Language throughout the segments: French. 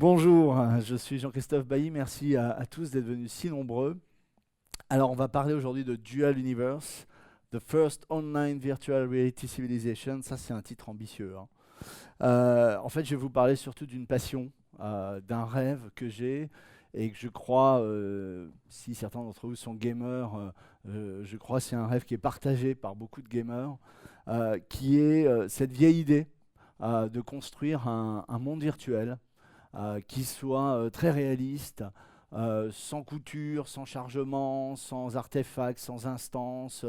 Bonjour, je suis Jean-Christophe Bailly, merci à tous d'être venus si nombreux. Alors on va parler aujourd'hui de Dual Universe, The First Online Virtual Reality Civilization, ça c'est un titre ambitieux, hein. En fait je vais vous parler surtout d'une passion, d'un rêve que j'ai et que je crois, si certains d'entre vous sont gamers, je crois que c'est un rêve qui est partagé par beaucoup de gamers, qui est cette vieille idée de construire un monde virtuel qui soit très réaliste, sans couture, sans chargement, sans artefacts, sans instances,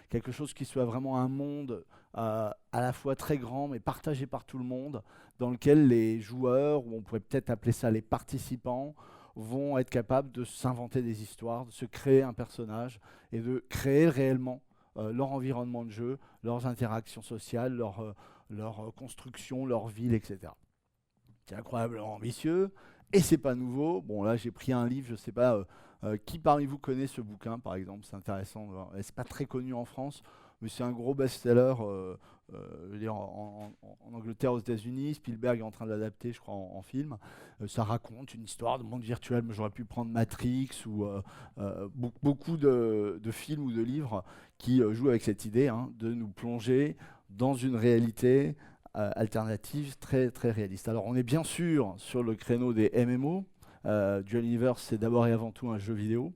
quelque chose qui soit vraiment un monde à la fois très grand mais partagé par tout le monde, dans lequel les joueurs, ou on pourrait peut-être appeler ça les participants, vont être capables de s'inventer des histoires, de se créer un personnage et de créer réellement leur environnement de jeu, leurs interactions sociales, leur construction, leur ville, etc. C'est incroyablement ambitieux et c'est pas nouveau. Bon, là, j'ai pris un livre, je sais pas qui parmi vous connaît ce bouquin, par exemple, c'est intéressant de voir. Et c'est pas très connu en France, mais c'est un gros best-seller je veux dire, en Angleterre, aux États-Unis. Spielberg est en train de l'adapter, je crois, en film. Ça raconte une histoire de monde virtuel, mais j'aurais pu prendre Matrix ou beaucoup de films ou de livres qui jouent avec cette idée, hein, de nous plonger dans une réalité alternative très, très réaliste. Alors on est bien sûr sur le créneau des MMO. Dual Universe, c'est d'abord et avant tout un jeu vidéo.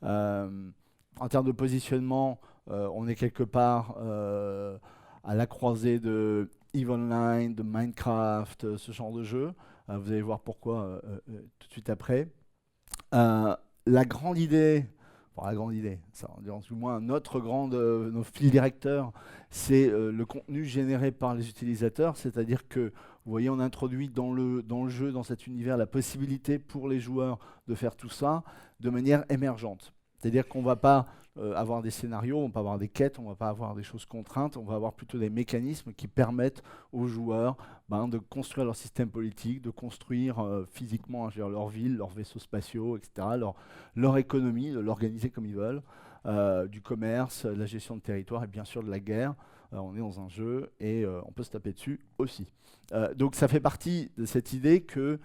En termes de positionnement, on est quelque part à la croisée de EVE Online, de Minecraft, ce genre de jeu. Vous allez voir pourquoi tout de suite après. Euh, la grande idée, enfin la grande idée, ça, du moins nos fils directeurs, c'est le contenu généré par les utilisateurs, c'est-à-dire que, vous voyez, on introduit dans le jeu, dans cet univers, la possibilité pour les joueurs de faire tout ça de manière émergente. C'est-à-dire qu'on ne va pas avoir des scénarios, on va pas avoir des quêtes, on ne va pas avoir des choses contraintes, on va avoir plutôt des mécanismes qui permettent aux joueurs de construire leur système politique, de construire physiquement, je veux dire, leur ville, leurs vaisseaux spatiaux, etc., leur économie, de l'organiser comme ils veulent, du commerce, de la gestion de territoire et bien sûr de la guerre. On est dans un jeu et on peut se taper dessus aussi. Donc ça fait partie de cette idée que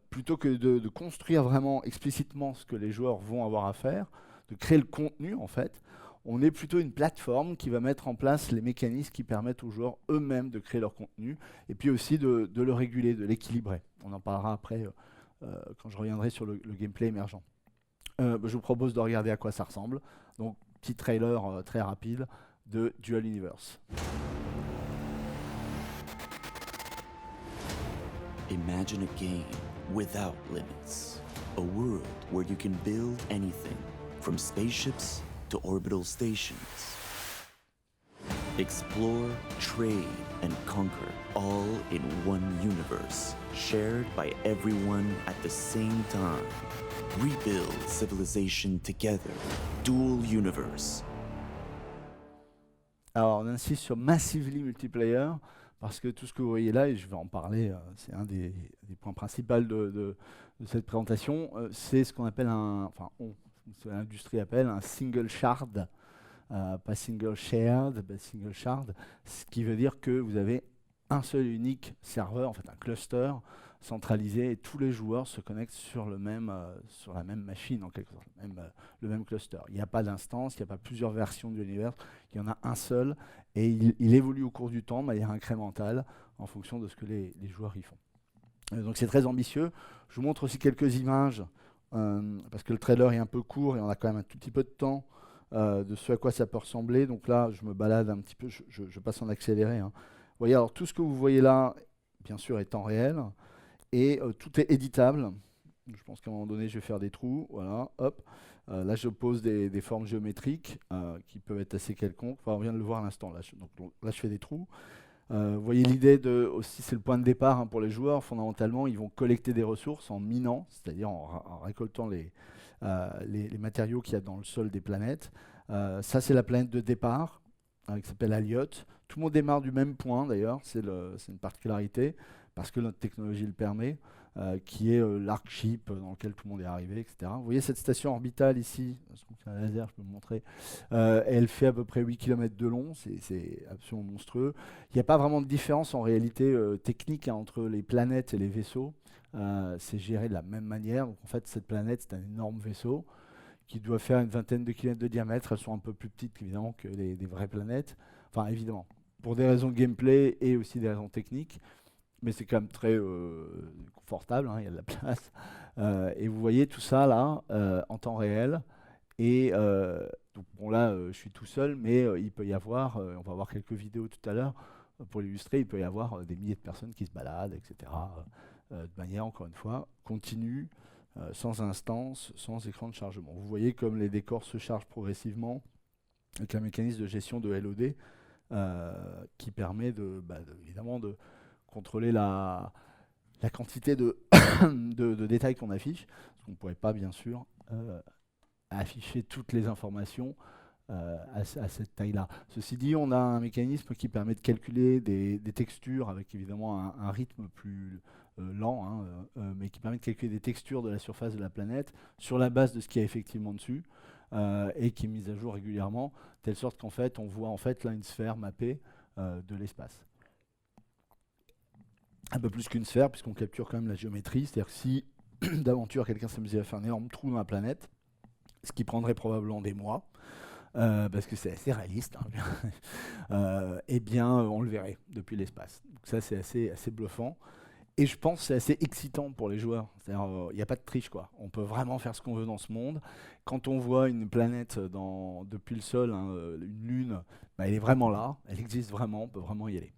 plutôt que de construire vraiment explicitement ce que les joueurs vont avoir à faire, de créer le contenu en fait, on est plutôt une plateforme qui va mettre en place les mécanismes qui permettent aux joueurs eux-mêmes de créer leur contenu et puis aussi de le réguler, de l'équilibrer. On en parlera après quand je reviendrai sur le gameplay émergent. Je vous propose de regarder à quoi ça ressemble. Donc, petit trailer très rapide de Dual Universe. Imagine a game without limits. A world where you can build anything, from spaceships to orbital stations. Explore, trade, and conquer, all in one universe, shared by everyone at the same time. Rebuild civilization together. Dual Universe. Alors, on insiste sur Massively Multiplayer, parce que tout ce que vous voyez là, et je vais en parler, c'est un des points principaux de cette présentation, c'est ce qu'on appelle ce que l'industrie appelle un single shard, pas single shared, mais single shard, ce qui veut dire que vous avez un seul et unique serveur, en fait un cluster centralisé, et tous les joueurs se connectent sur sur la même machine, en quelque sorte, le même cluster. Il n'y a pas d'instance, il n'y a pas plusieurs versions de l'univers, il y en a un seul, et il évolue au cours du temps de manière incrémentale, en fonction de ce que les joueurs y font. Donc c'est très ambitieux. Je vous montre aussi quelques images, parce que le trailer est un peu court, et on a quand même un tout petit peu de temps, de ce à quoi ça peut ressembler. Donc là, je me balade un petit peu, je passe en accéléré, hein. Vous voyez, alors tout ce que vous voyez là, bien sûr, est en réel, et tout est éditable. Je pense qu'à un moment donné, je vais faire des trous, voilà, hop. Là, je pose des formes géométriques qui peuvent être assez quelconques. Enfin, on vient de le voir à l'instant, là. Donc là, je fais des trous. Vous voyez l'idée aussi, c'est le point de départ, hein, pour les joueurs. Fondamentalement, ils vont collecter des ressources en minant, c'est-à-dire en récoltant les matériaux qu'il y a dans le sol des planètes. Ça, c'est la planète de départ, qui s'appelle Aliot. Tout le monde démarre du même point, d'ailleurs, c'est une particularité. parce que notre technologie le permet, qui est l'Arkship, dans lequel tout le monde est arrivé, etc. Vous voyez cette station orbitale ici, c'est un laser, je peux vous montrer, elle fait à peu près 8 km de long, c'est absolument monstrueux. Il n'y a pas vraiment de différence en réalité technique entre les planètes et les vaisseaux. C'est géré de la même manière. Donc en fait, cette planète, c'est un énorme vaisseau qui doit faire une vingtaine de kilomètres de diamètre. Elles sont un peu plus petites évidemment que des vraies planètes. Enfin, évidemment, pour des raisons de gameplay et aussi des raisons techniques. Mais c'est quand même très confortable, hein, il y a de la place. Et vous voyez tout ça là, en temps réel. Et donc, bon, là, je suis tout seul, mais il peut y avoir, on va voir quelques vidéos tout à l'heure, pour l'illustrer, il peut y avoir des milliers de personnes qui se baladent, etc. De manière, encore une fois, continue, sans instance, sans écran de chargement. Vous voyez comme les décors se chargent progressivement avec un mécanisme de gestion de LOD qui permet évidemment de contrôler la quantité de, de détails qu'on affiche, parce qu'on ne pourrait pas bien sûr afficher toutes les informations à cette taille-là. Ceci dit, on a un mécanisme qui permet de calculer des textures avec évidemment un rythme plus lent, hein, mais qui permet de calculer des textures de la surface de la planète sur la base de ce qu'il y a effectivement dessus et qui est mise à jour régulièrement, telle sorte qu'en fait, on voit en fait là une sphère mappée de l'espace. Un peu plus qu'une sphère, puisqu'on capture quand même la géométrie, c'est-à-dire que si d'aventure quelqu'un s'amusait à faire un énorme trou dans la planète, ce qui prendrait probablement des mois, parce que c'est assez réaliste, hein, eh bien, on le verrait depuis l'espace. Donc ça, c'est assez bluffant. Et je pense que c'est assez excitant pour les joueurs. C'est-à-dire, il n'y a pas de triche, quoi. On peut vraiment faire ce qu'on veut dans ce monde. Quand on voit une planète depuis le sol, hein, une lune, bah, elle est vraiment là, elle existe vraiment, on peut vraiment y aller.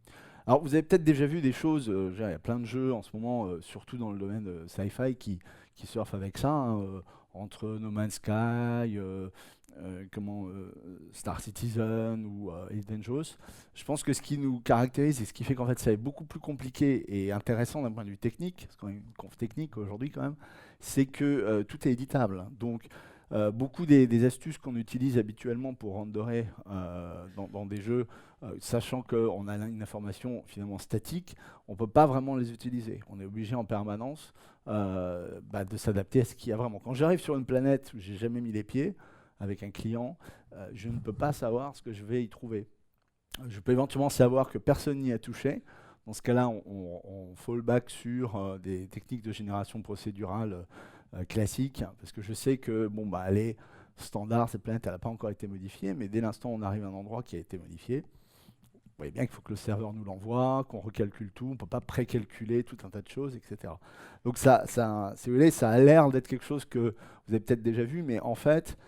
Alors, vous avez peut-être déjà vu des choses, il y a plein de jeux en ce moment, surtout dans le domaine sci-fi, qui surfent avec ça, hein, entre No Man's Sky, Star Citizen ou Elite Dangerous. Je pense que ce qui nous caractérise et ce qui fait qu'en fait ça est beaucoup plus compliqué et intéressant d'un point de vue technique, parce qu'on a une conf technique aujourd'hui quand même, c'est que tout est éditable. Donc beaucoup des astuces qu'on utilise habituellement pour renderer dans des jeux, sachant qu'on a une information finalement statique, on ne peut pas vraiment les utiliser. On est obligé en permanence de s'adapter à ce qu'il y a vraiment. Quand j'arrive sur une planète où j'ai jamais mis les pieds, avec un client, je ne peux pas savoir ce que je vais y trouver. Je peux éventuellement savoir que personne n'y a touché. Dans ce cas-là, on fall back sur des techniques de génération procédurale classiques, parce que je sais que elle est standard, cette planète, elle n'a pas encore été modifiée, mais dès l'instant où on arrive à un endroit qui a été modifié, vous voyez bien qu'il faut que le serveur nous l'envoie, qu'on recalcule tout, on ne peut pas précalculer tout un tas de choses, etc. Donc ça, si vous voulez, ça a l'air d'être quelque chose que vous avez peut-être déjà vu, mais en fait,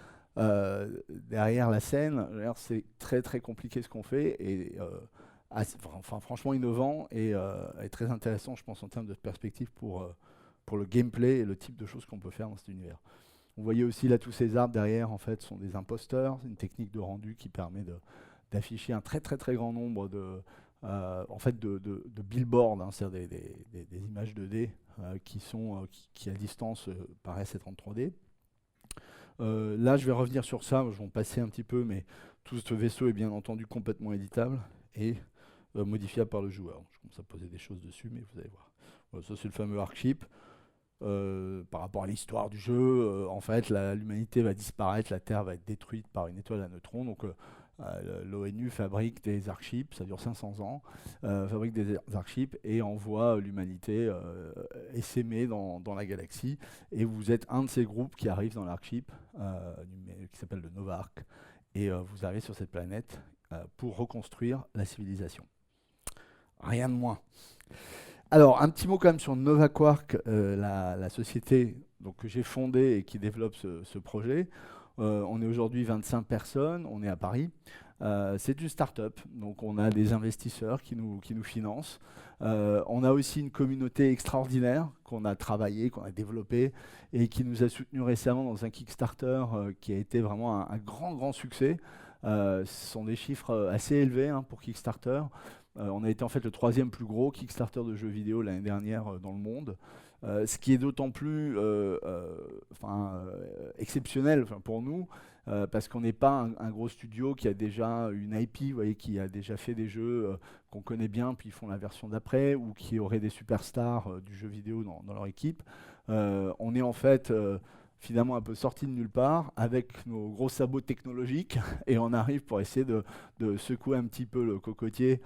derrière la scène, c'est très très compliqué ce qu'on fait et franchement innovant et très intéressant, je pense, en termes de perspective pour le gameplay et le type de choses qu'on peut faire dans cet univers. Vous voyez aussi là tous ces arbres derrière, en fait, sont des imposteurs, c'est une technique de rendu qui permet d'afficher un très très très grand nombre de billboards, hein, c'est-à-dire des images 2D qui à distance paraissent être en 3D. Là, je vais revenir sur ça, je vais en passer un petit peu, mais tout ce vaisseau est bien entendu complètement éditable et modifiable par le joueur. Je commence à poser des choses dessus, mais vous allez voir. Voilà, ça, c'est le fameux Arkship. Par rapport à l'histoire du jeu, en fait, l'humanité va disparaître, la Terre va être détruite par une étoile à neutrons. Donc, l'ONU fabrique des Arkships, ça dure 500 ans, fabrique des Arkships et envoie l'humanité essaimer dans la galaxie. Et vous êtes un de ces groupes qui arrivent dans l'Arkship, qui s'appelle le Nova Ark, et vous arrivez sur cette planète pour reconstruire la civilisation. Rien de moins. Alors, un petit mot quand même sur Nova Quark, la société que j'ai fondée et qui développe ce projet. On est aujourd'hui 25 personnes, on est à Paris. C'est une start-up, donc on a des investisseurs qui nous financent. On a aussi une communauté extraordinaire qu'on a travaillé, qu'on a développée et qui nous a soutenus récemment dans un Kickstarter qui a été vraiment un grand succès. Ce sont des chiffres assez élevés pour Kickstarter. On a été en fait le 3e plus gros Kickstarter de jeux vidéo l'année dernière dans le monde. Ce qui est d'autant plus exceptionnel pour nous, parce qu'on n'est pas un gros studio qui a déjà une IP, vous voyez, qui a déjà fait des jeux qu'on connaît bien, puis ils font la version d'après, ou qui auraient des superstars du jeu vidéo dans leur équipe. On est en fait finalement un peu sorti de nulle part avec nos gros sabots technologiques et on arrive pour essayer de secouer un petit peu le cocotier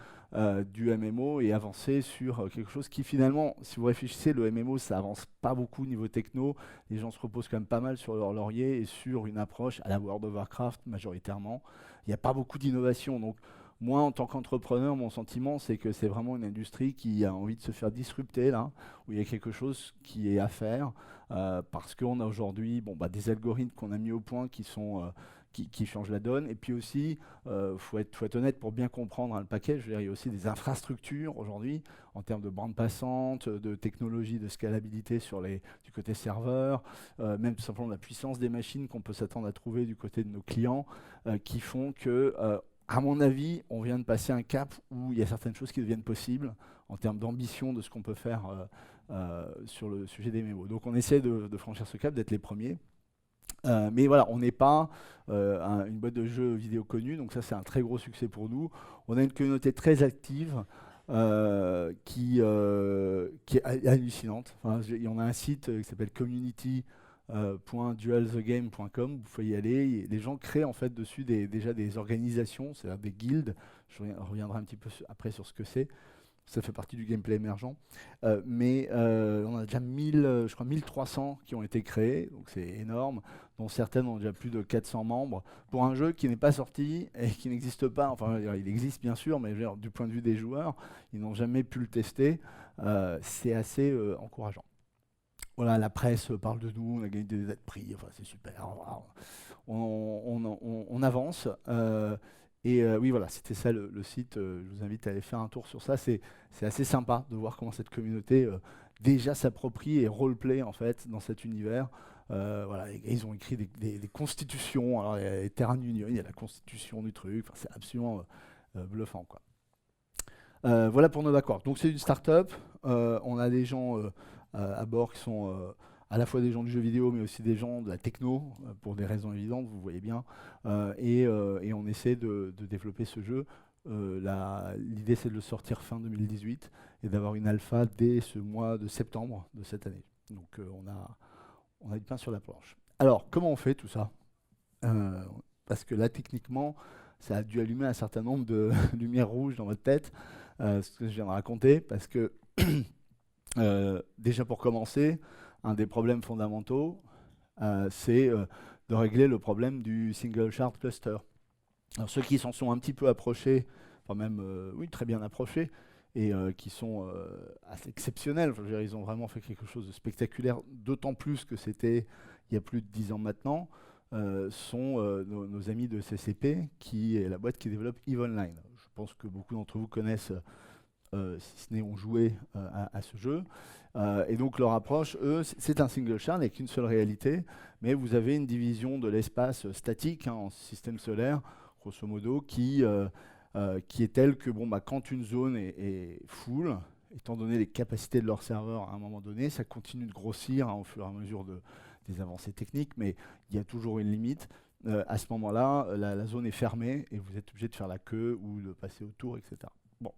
du MMO et avancer sur quelque chose qui finalement, si vous réfléchissez, le MMO ça avance pas beaucoup niveau techno, les gens se reposent quand même pas mal sur leur laurier et sur une approche à la World of Warcraft majoritairement. Il n'y a pas beaucoup d'innovation, donc moi en tant qu'entrepreneur, mon sentiment c'est que c'est vraiment une industrie qui a envie de se faire disrupter là, où il y a quelque chose qui est à faire. Parce qu'on a aujourd'hui des algorithmes qu'on a mis au point qui changent la donne. Et puis aussi, faut être honnête pour bien comprendre le package. Je veux dire, il y a aussi des infrastructures aujourd'hui en termes de bande passante, de technologie, de scalabilité du côté serveur, même tout simplement de la puissance des machines qu'on peut s'attendre à trouver du côté de nos clients, qui font que, à mon avis, on vient de passer un cap où il y a certaines choses qui deviennent possibles en termes d'ambition de ce qu'on peut faire sur le sujet des mémos. Donc on essaie de franchir ce cap, d'être les premiers. Mais voilà, on n'est pas une boîte de jeux vidéo connue, donc ça c'est un très gros succès pour nous. On a une communauté très active qui est hallucinante. Enfin, on a un site qui s'appelle community.dualthegame.com, vous pouvez y aller. Les gens créent en fait dessus déjà des organisations, c'est-à-dire des guildes. Je reviendrai un petit peu après sur ce que c'est. Ça fait partie du gameplay émergent. Mais on a déjà 1300 qui ont été créés, donc c'est énorme, dont certaines ont déjà plus de 400 membres, pour un jeu qui n'est pas sorti et qui n'existe pas. Enfin, il existe bien sûr, mais du point de vue des joueurs, ils n'ont jamais pu le tester. C'est assez encourageant. Voilà, la presse parle de nous, on a gagné des prix, enfin, c'est super. On avance. Et oui, voilà, c'était ça le site. Je vous invite à aller faire un tour sur ça. C'est assez sympa de voir comment cette communauté déjà s'approprie et roleplay en fait dans cet univers. Voilà, ils ont écrit des constitutions. Alors, il y a les Terran Union, il y a la constitution du truc. Enfin, c'est absolument bluffant, quoi. Voilà pour NovaQuark. Donc, c'est une start-up. On a des gens à bord qui sont à la fois des gens du jeu vidéo, mais aussi des gens de la techno, pour des raisons évidentes, vous voyez bien. Et on essaie de développer ce jeu. L'idée, c'est de le sortir fin 2018 et d'avoir une alpha dès ce mois de septembre de cette année. Donc, on a du pain sur la planche. Alors, comment on fait tout ça Parce que là, techniquement, ça a dû allumer un certain nombre de lumières rouges dans votre tête, ce que je viens de raconter, parce que, déjà pour commencer, un des problèmes fondamentaux, c'est de régler le problème du single shard cluster. Alors, ceux qui s'en sont un petit peu approchés, enfin même oui, très bien approchés, et qui sont assez exceptionnels, enfin, je veux dire, ils ont vraiment fait quelque chose de spectaculaire, d'autant plus que c'était il y a plus de 10 ans maintenant, sont nos amis de CCP, qui est la boîte qui développe EVE Online. Je pense que beaucoup d'entre vous connaissent, si ce n'est ont joué à ce jeu. Et donc leur approche, eux, c'est un single shard avec une seule réalité, mais vous avez une division de l'espace statique en système solaire, grosso modo, qui est telle que quand une zone est full, étant donné les capacités de leur serveur à un moment donné, ça continue de grossir au fur et à mesure des avancées techniques, mais il y a toujours une limite. À ce moment-là, la zone est fermée et vous êtes obligé de faire la queue ou de passer autour, etc. Bon,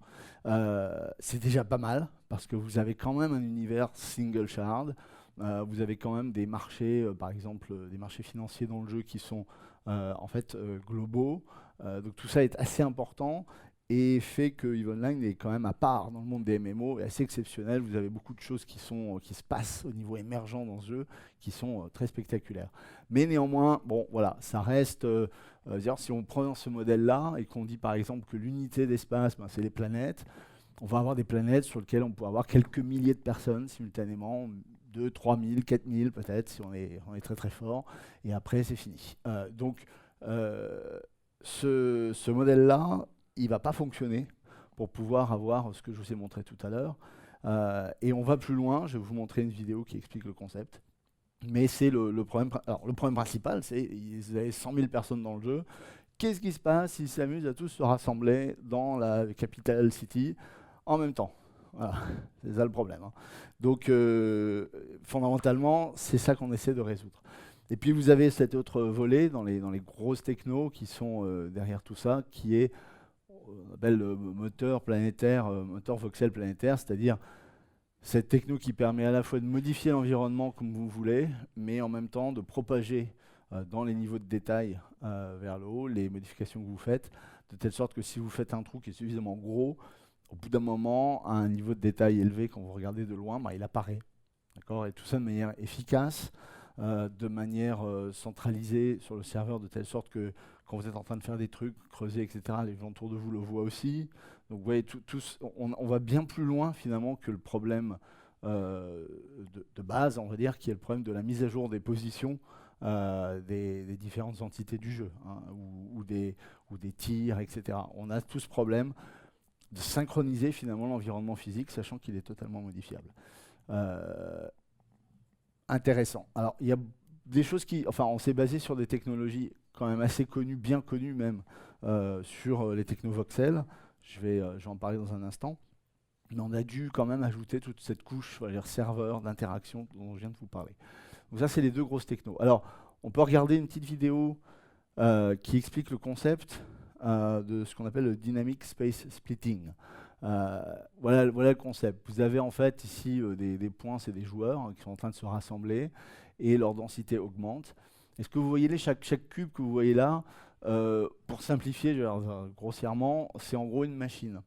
c'est déjà pas mal parce que vous avez quand même un univers single shard. Vous avez quand même des marchés, par exemple des marchés financiers dans le jeu qui sont en fait globaux. Donc tout ça est assez important et fait que EVE Online est quand même à part dans le monde des MMO et assez exceptionnel. Vous avez beaucoup de choses qui se passent au niveau émergent dans ce jeu qui sont très spectaculaires. Mais néanmoins, bon voilà, ça reste... si on prend ce modèle-là et qu'on dit par exemple que l'unité d'espace, c'est les planètes, on va avoir des planètes sur lesquelles on peut avoir quelques milliers de personnes simultanément, 2, 3 000, 4 000 peut-être, si on est très très fort, et après c'est fini. Donc ce modèle-là, il ne va pas fonctionner pour pouvoir avoir ce que je vous ai montré tout à l'heure. Et on va plus loin, je vais vous montrer une vidéo qui explique le concept. Mais c'est le problème. Alors, le problème principal, c'est qu'ils avaient 100 000 personnes dans le jeu. Qu'est-ce qui se passe s'ils s'amusent à tous se rassembler dans la capital city en même temps? Voilà, c'est ça le problème. Hein. Donc, fondamentalement, c'est ça qu'on essaie de résoudre. Et puis vous avez cet autre volet dans les grosses technos qui sont derrière tout ça, qui est on appelle le moteur planétaire, moteur voxel planétaire, c'est-à-dire cette techno qui permet à la fois de modifier l'environnement comme vous voulez, mais en même temps de propager dans les niveaux de détail vers le haut les modifications que vous faites, de telle sorte que si vous faites un trou qui est suffisamment gros, au bout d'un moment, à un niveau de détail élevé, quand vous regardez de loin, bah, il apparaît. D'accord ? Et tout ça de manière efficace, de manière centralisée sur le serveur, de telle sorte que quand vous êtes en train de faire des trucs, creuser, etc., les gens autour de vous le voient aussi. Donc vous voyez, on va bien plus loin finalement que le problème de base, on va dire, qui est le problème de la mise à jour des positions des différentes entités du jeu, hein, ou des tirs, etc. On a tout ce problème de synchroniser finalement l'environnement physique, sachant qu'il est totalement modifiable. Intéressant. Alors, il y a des choses qui... Enfin, on s'est basé sur des technologies quand même assez connues, bien connues même, sur les technovoxels. Je vais en parler dans un instant. Mais on a dû quand même ajouter toute cette couche, on va dire, serveur d'interaction dont je viens de vous parler. Donc ça, c'est les deux grosses technos. Alors, on peut regarder une petite vidéo qui explique le concept de ce qu'on appelle le Dynamic Space Splitting. Voilà le concept. Vous avez en fait ici des points, c'est des joueurs qui sont en train de se rassembler et leur densité augmente. Est-ce que vous voyez chaque cube que vous voyez là, pour simplifier grossièrement, c'est en gros une machine,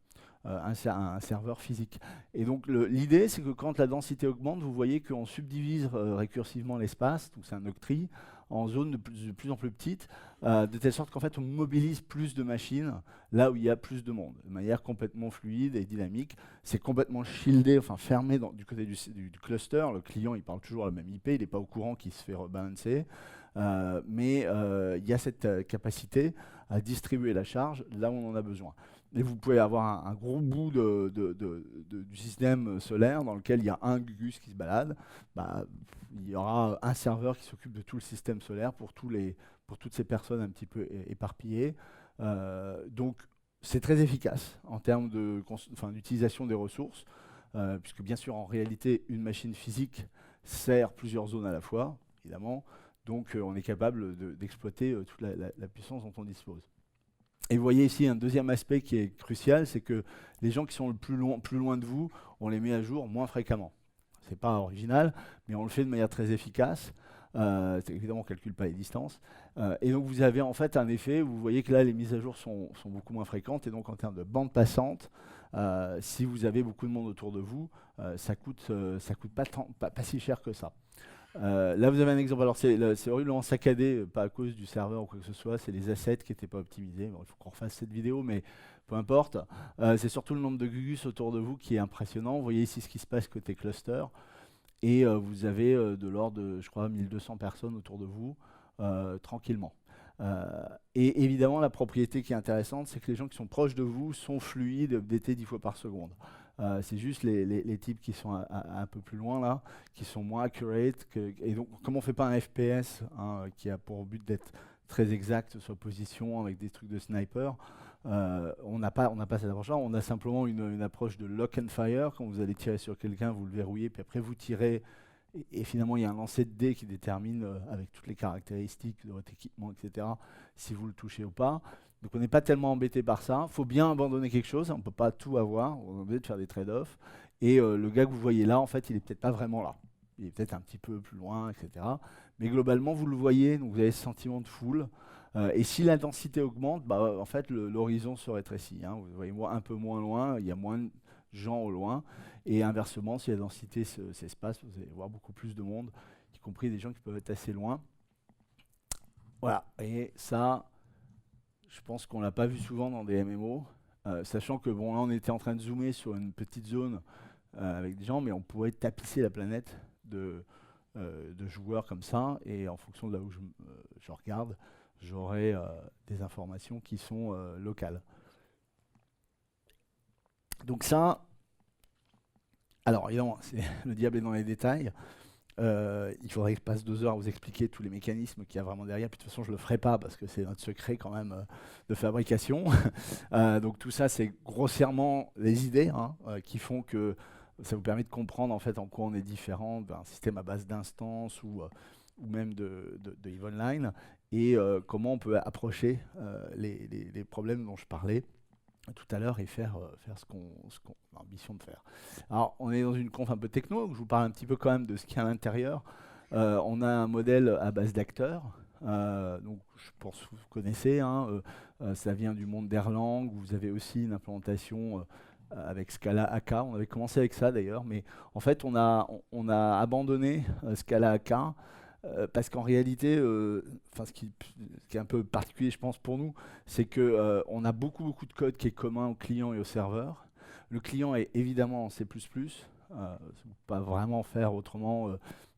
un serveur physique. Et donc l'idée, c'est que quand la densité augmente, vous voyez qu'on subdivise récursivement l'espace, donc c'est un octree, en zones de plus en plus petites, de telle sorte qu'en fait on mobilise plus de machines là où il y a plus de monde, de manière complètement fluide et dynamique. C'est complètement shieldé, enfin fermé du côté du cluster. Le client il parle toujours la même IP, il n'est pas au courant qu'il se fait rebalancer, mais il y a cette capacité à distribuer la charge là où on en a besoin. Et vous pouvez avoir un gros bout du système solaire dans lequel il y a un Gugus qui se balade. Bah, il y aura un serveur qui s'occupe de tout le système solaire pour toutes ces personnes un petit peu éparpillées. Donc c'est très efficace en termes d'utilisation des ressources, puisque bien sûr en réalité une machine physique sert plusieurs zones à la fois, évidemment. Donc on est capable d'exploiter toute la puissance dont on dispose. Et vous voyez ici un deuxième aspect qui est crucial, c'est que les gens qui sont le plus loin de vous, on les met à jour moins fréquemment. C'est pas original, mais on le fait de manière très efficace. Évidemment, on ne calcule pas les distances. Et donc vous avez en fait un effet où vous voyez que là, les mises à jour sont beaucoup moins fréquentes. Et donc en termes de bande passante, si vous avez beaucoup de monde autour de vous, ça coûte pas si cher que ça. Là, vous avez un exemple. Alors, c'est horriblement saccadé, pas à cause du serveur ou quoi que ce soit. C'est les assets qui n'étaient pas optimisés. Bon, il faut qu'on refasse cette vidéo, mais peu importe. C'est surtout le nombre de Gugus autour de vous qui est impressionnant. Vous voyez ici ce qui se passe côté cluster. Et vous avez de l'ordre de, je crois, 1200 personnes autour de vous, tranquillement. Et évidemment, la propriété qui est intéressante, c'est que les gens qui sont proches de vous sont fluides, updatés 10 fois par seconde. C'est juste les types qui sont un peu plus loin là, qui sont moins accurate. Et donc, comme on ne fait pas un FPS qui a pour but d'être très exact sur position avec des trucs de sniper, on n'a pas cette approche-là. On a simplement une approche de lock and fire. Quand vous allez tirer sur quelqu'un, vous le verrouillez, puis après vous tirez. Et finalement, il y a un lancer de dés qui détermine, avec toutes les caractéristiques de votre équipement, etc., si vous le touchez ou pas. Donc on n'est pas tellement embêté par ça. Il faut bien abandonner quelque chose, on ne peut pas tout avoir, on est obligé de faire des trade-offs. Et le gars que vous voyez là, en fait, il n'est peut-être pas vraiment là. Il est peut-être un petit peu plus loin, etc. Mais globalement, vous le voyez, donc vous avez ce sentiment de foule. Et si la densité augmente, bah, en fait, l'horizon se rétrécit. Hein. Vous voyez un peu moins loin, il y a moins de gens au loin. Et inversement, si la densité s'espace, vous allez voir beaucoup plus de monde, y compris des gens qui peuvent être assez loin. Voilà, et ça... Je pense qu'on ne l'a pas vu souvent dans des MMO, sachant que bon, là on était en train de zoomer sur une petite zone avec des gens, mais on pourrait tapisser la planète de joueurs comme ça, et en fonction de là où je regarde, j'aurai des informations qui sont locales. Donc ça, alors évidemment, le diable est dans les détails. Il faudrait que je passe 2 heures à vous expliquer tous les mécanismes qu'il y a vraiment derrière. Puis de toute façon, je ne le ferai pas parce que c'est notre secret quand même de fabrication. Donc tout ça, c'est grossièrement les idées qui font que ça vous permet de comprendre en fait en quoi on est différent d'un système à base d'instances ou ou même de EVE Online, et comment on peut approcher les problèmes dont je parlais tout à l'heure et faire ce qu'on a ambition de faire. Alors, on est dans une conf un peu techno, donc je vous parle un petit peu quand même de ce qu'il y a à l'intérieur. On a un modèle à base d'acteurs. Donc, je pense que vous connaissez, hein, ça vient du monde d'Erlang. Vous avez aussi une implémentation avec Scala AK. On avait commencé avec ça d'ailleurs, mais en fait, on a abandonné Scala AK parce qu'en réalité, ce qui est un peu particulier, je pense, pour nous, c'est que on a beaucoup de code qui est commun au client et au serveur. Le client est évidemment en C++. On ne peut pas vraiment faire autrement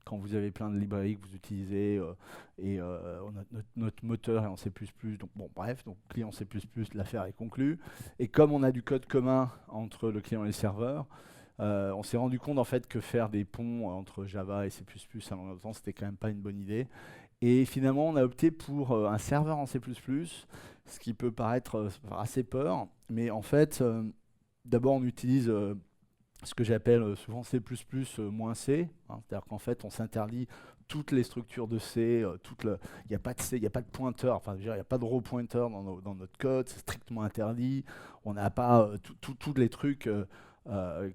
quand vous avez plein de librairies que vous utilisez et notre moteur est en C++. Donc bon, bref, donc client C++, l'affaire est conclue. Et comme on a du code commun entre le client et le serveur, on s'est rendu compte en fait que faire des ponts entre Java et C++ à longueur de temps, c'était quand même pas une bonne idée. Et finalement, on a opté pour un serveur en C++, ce qui peut paraître faire assez peur, mais en fait, d'abord on utilise ce que j'appelle souvent C++ -C, hein, c'est-à-dire qu'en fait on s'interdit toutes les structures de C, il n'y a pas de C, il n'y a pas de pointeur, enfin il n'y a pas de row pointer dans notre code, c'est strictement interdit, on n'a pas tous les trucs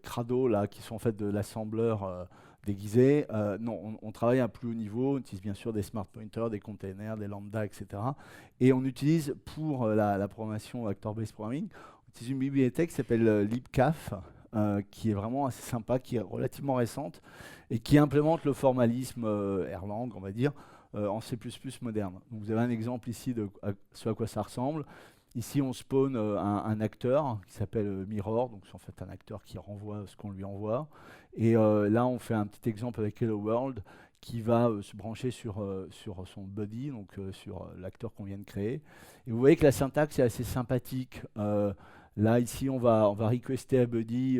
crado là, qui sont en fait de l'assembleur déguisé. Non, on travaille à un plus haut niveau, on utilise bien sûr des smart pointers, des containers, des lambda, etc. Et on utilise pour la programmation Actor-Based Programming, on utilise une bibliothèque qui s'appelle libcaf, qui est vraiment assez sympa, qui est relativement récente et qui implémente le formalisme Erlang, on va dire, en C++ moderne. Donc vous avez un exemple ici de ce à quoi ça ressemble. Ici, on spawn un acteur qui s'appelle Mirror, donc c'est en fait un acteur qui renvoie ce qu'on lui envoie. Et là, on fait un petit exemple avec Hello World qui va se brancher sur son body, donc sur l'acteur qu'on vient de créer. Et vous voyez que la syntaxe est assez sympathique. Là, ici, on va requester à Buddy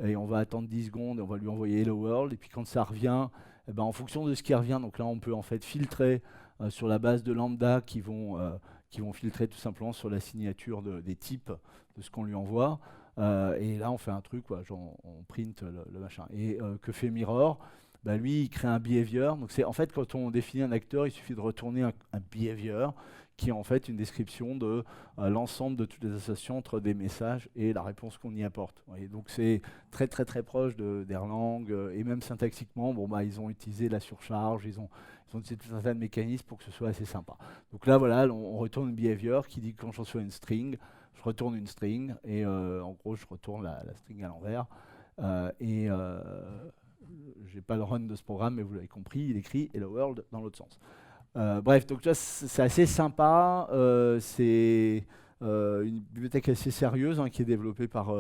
et on va attendre 10 secondes et on va lui envoyer Hello World. Et puis quand ça revient, eh ben, en fonction de ce qui revient, donc là, on peut en fait filtrer sur la base de lambda qui vont filtrer tout simplement sur la signature des types de ce qu'on lui envoie. Et là, on fait un truc, quoi, genre, on print le machin. Et que fait Mirror? Bah, lui, il crée un behavior. Donc, en fait, quand on définit un acteur, il suffit de retourner un behavior qui est en fait une description de l'ensemble de toutes les associations entre des messages et la réponse qu'on y apporte. Et donc, c'est très proche d'Erlang. Et même syntaxiquement, bon, bah, ils ont utilisé la surcharge, ils ont utilisé tout un tas de mécanismes pour que ce soit assez sympa. Donc là, voilà, on retourne une behavior qui dit que quand je reçois une string, je retourne une string et en gros, je retourne la string à l'envers. J'ai pas le run de ce programme, mais vous l'avez compris, il écrit Hello World dans l'autre sens. Bref, donc là, c'est assez sympa. C'est une bibliothèque assez sérieuse hein, qui est développée par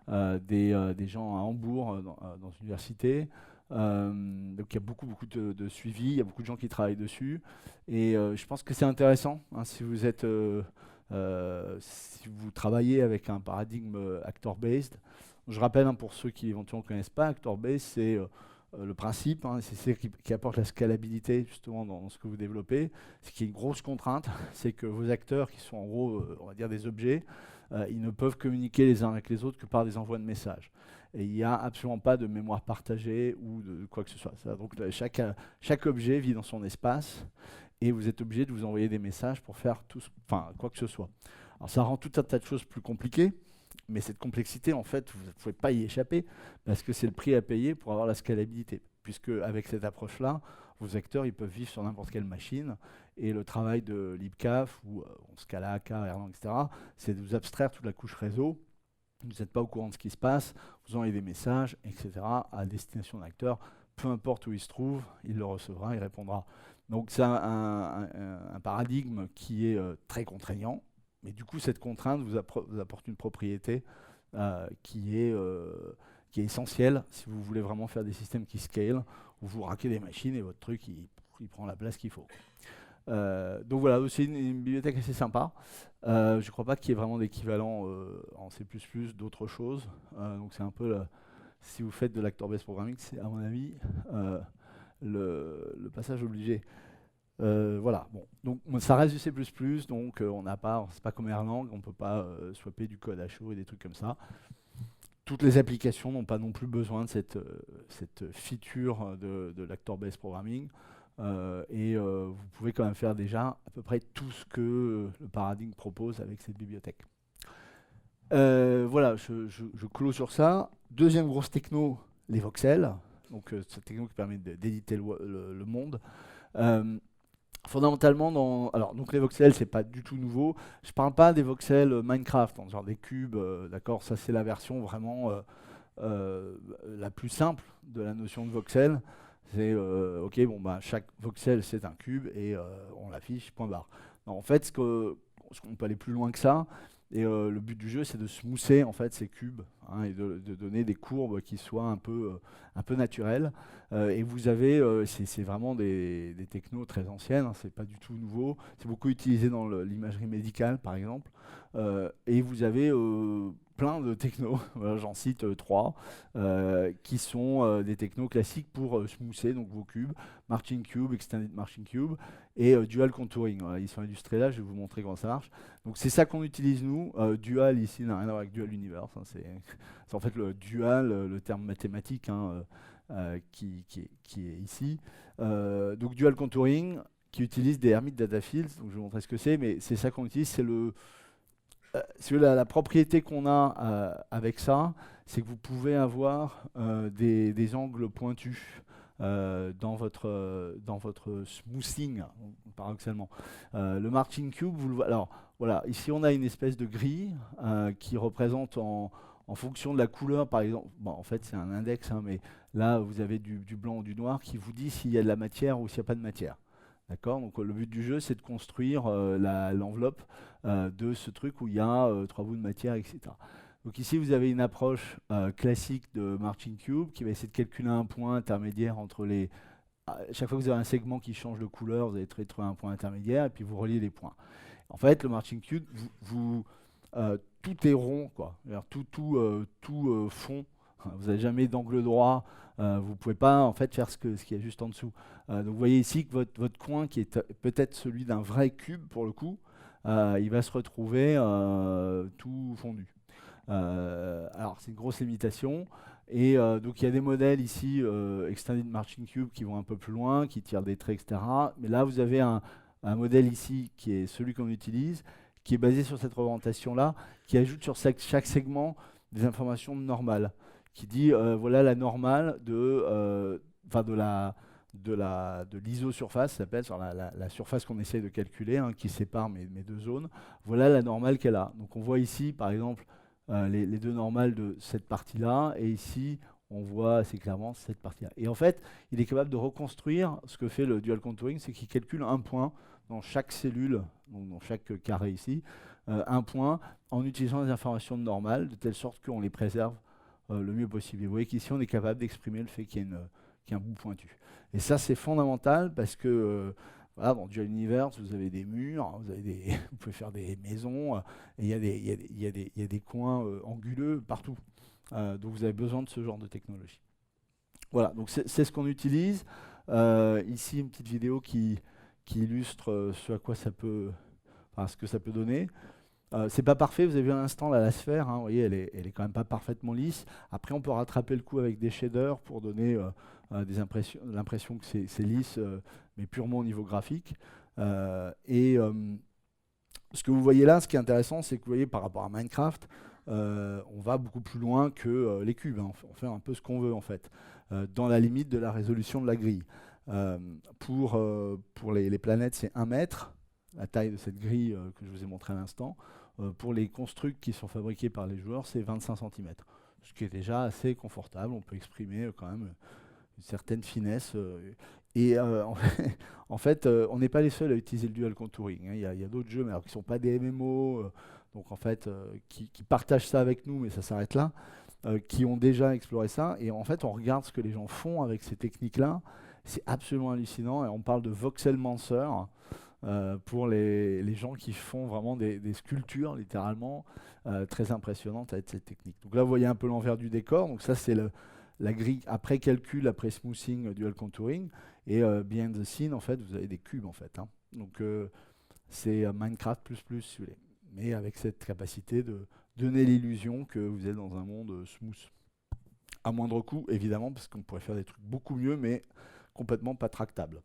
des gens à Hambourg, dans une université. Donc il y a beaucoup de suivi, il y a beaucoup de gens qui travaillent dessus. Et je pense que c'est intéressant hein, si vous travaillez avec un paradigme actor-based. Je rappelle hein, pour ceux qui éventuellement ne connaissent pas, actor-based, c'est le principe, hein, c'est ce qui apporte la scalabilité justement dans ce que vous développez. Ce qui est une grosse contrainte, c'est que vos acteurs, qui sont en gros, on va dire des objets, ils ne peuvent communiquer les uns avec les autres que par des envois de messages. Et il n'y a absolument pas de mémoire partagée ou de quoi que ce soit. Donc chaque objet vit dans son espace et vous êtes obligé de vous envoyer des messages pour faire quoi que ce soit. Alors ça rend tout un tas de choses plus compliquées. Mais cette complexité, en fait, vous ne pouvez pas y échapper parce que c'est le prix à payer pour avoir la scalabilité. Puisque avec cette approche-là, vos acteurs ils peuvent vivre sur n'importe quelle machine. Et le travail de libcaf ou Scala, AK, Erlang, etc., c'est de vous abstraire toute la couche réseau. Vous n'êtes pas au courant de ce qui se passe, vous envoyez des messages, etc., à destination d'un acteur. Peu importe où il se trouve, il le recevra, il répondra. Donc c'est un paradigme qui est très contraignant. Mais du coup, cette contrainte vous apporte une propriété qui est essentielle si vous voulez vraiment faire des systèmes qui scale, où vous raquez des machines et votre truc, il prend la place qu'il faut. Donc voilà, c'est une bibliothèque assez sympa. Je ne crois pas qu'il y ait vraiment d'équivalent en C++, d'autres choses. Donc c'est un peu, si vous faites de l'actor-based programming, c'est à mon avis le passage obligé. Voilà, bon. Donc ça reste du C++, donc on n'a pas, c'est pas comme Erlang, on peut pas swapper du code à chaud et des trucs comme ça. Toutes les applications n'ont pas non plus besoin de cette feature de l'actor-based programming. vous pouvez quand même faire déjà à peu près tout ce que le paradigme propose avec cette bibliothèque. Voilà, je clôt sur ça. Deuxième grosse techno, les voxels. Donc cette techno qui permet d'éditer le monde. Fondamentalement, alors donc les voxels, c'est pas du tout nouveau. Je parle pas des voxels Minecraft, genre des cubes, d'accord. Ça c'est la version vraiment la plus simple de la notion de voxel. C'est ok, bon bah chaque voxel c'est un cube et on l'affiche, point barre. Non, en fait, ce qu'on peut aller plus loin que ça. Et le but du jeu, c'est de smoother en fait ces cubes, hein, et de donner des courbes qui soient un peu naturelles. Et vous avez, c'est vraiment des technos très anciennes, hein, c'est pas du tout nouveau. C'est beaucoup utilisé dans l'imagerie médicale, par exemple. Et vous avez plein de technos, voilà, j'en cite trois, qui sont des technos classiques pour smoother donc vos cubes, Marching Cube, Extended Marching Cube et Dual Contouring. Voilà, ils sont illustrés là, je vais vous montrer comment ça marche. Donc c'est ça qu'on utilise nous. Dual ici n'a rien à voir avec Dual Universe, hein, c'est en fait le dual, le terme mathématique, hein, qui est ici. Donc Dual Contouring qui utilise des Hermite Data Fields, donc je vais vous montrer ce que c'est, mais c'est ça qu'on utilise, c'est la propriété qu'on a avec ça, c'est que vous pouvez avoir des angles pointus dans votre smoothing, paradoxalement. Le Marching Cube, vous le voyez. Alors voilà, ici on a une espèce de grille qui représente en fonction de la couleur, par exemple, bon, en fait c'est un index, hein, mais là vous avez du blanc ou du noir qui vous dit s'il y a de la matière ou s'il n'y a pas de matière. D'accord. Donc le but du jeu, c'est de construire l'enveloppe de ce truc où il y a 3 bouts de matière, etc. Donc ici, vous avez une approche classique de Marching Cube qui va essayer de calculer un point intermédiaire entre les... chaque fois que vous avez un segment qui change de couleur, vous allez trouver un point intermédiaire et puis vous reliez les points. En fait, le Marching Cube, tout est rond, quoi. Tout fond. Vous n'avez jamais d'angle droit. Vous ne pouvez pas en fait faire ce qu'il y a juste en dessous. Donc vous voyez ici que votre coin, qui est peut-être celui d'un vrai cube pour le coup, il va se retrouver tout fondu. Alors c'est une grosse limitation. Et donc il y a des modèles ici, Extended Marching Cube, qui vont un peu plus loin, qui tirent des traits, etc. Mais là vous avez un modèle ici qui est celui qu'on utilise, qui est basé sur cette représentation-là, qui ajoute sur chaque segment des informations normales, qui dit voilà la normale de l'isosurface, ça s'appelle, sur la surface qu'on essaie de calculer, hein, qui sépare mes deux zones. Voilà la normale qu'elle a. Donc on voit ici, par exemple, les deux normales de cette partie-là, et ici, on voit assez clairement cette partie-là. Et en fait, il est capable de reconstruire ce que fait le dual contouring, c'est qu'il calcule un point dans chaque cellule, donc dans chaque carré ici, un point en utilisant les informations normales, de telle sorte qu'on les préserve le mieux possible. Et vous voyez qu'ici, on est capable d'exprimer le fait qu'il y a un bout pointu. Et ça, c'est fondamental parce que voilà, dans Dual Universe, vous avez des murs, vous pouvez faire des maisons, et il y a des coins anguleux partout. Donc vous avez besoin de ce genre de technologie. Voilà, donc c'est ce qu'on utilise. Ici, une petite vidéo qui illustre ce à quoi ça peut, enfin, ce que ça peut donner. C'est pas parfait, vous avez vu à l'instant là, la sphère, hein, vous voyez, elle est quand même pas parfaitement lisse. Après, on peut rattraper le coup avec des shaders pour donner l'impression que c'est lisse, mais purement au niveau graphique. Ce que vous voyez là, ce qui est intéressant, c'est que vous voyez par rapport à Minecraft, on va beaucoup plus loin que les cubes, hein. On fait un peu ce qu'on veut en fait, dans la limite de la résolution de la grille. Pour les planètes, c'est 1 mètre, la taille de cette grille que je vous ai montré à l'instant. Pour les constructs qui sont fabriqués par les joueurs, c'est 25 cm, ce qui est déjà assez confortable. On peut exprimer quand même une certaine finesse. En fait, on n'est pas les seuls à utiliser le dual contouring, hein. Il y a d'autres jeux, mais alors, qui ne sont pas des MMO, donc en fait, qui partagent ça avec nous, mais ça s'arrête là, qui ont déjà exploré ça. Et en fait, on regarde ce que les gens font avec ces techniques-là. C'est absolument hallucinant. Et on parle de voxelmancer pour les gens qui font vraiment des sculptures, littéralement, très impressionnantes avec cette technique. Donc là, vous voyez un peu l'envers du décor. Donc ça, c'est la grille après calcul, après smoothing, dual contouring. Et behind the scene, en fait, vous avez des cubes, en fait, hein. Donc c'est Minecraft plus, si vous voulez. Mais avec cette capacité de donner l'illusion que vous êtes dans un monde smooth. À moindre coût, évidemment, parce qu'on pourrait faire des trucs beaucoup mieux, mais complètement pas tractables.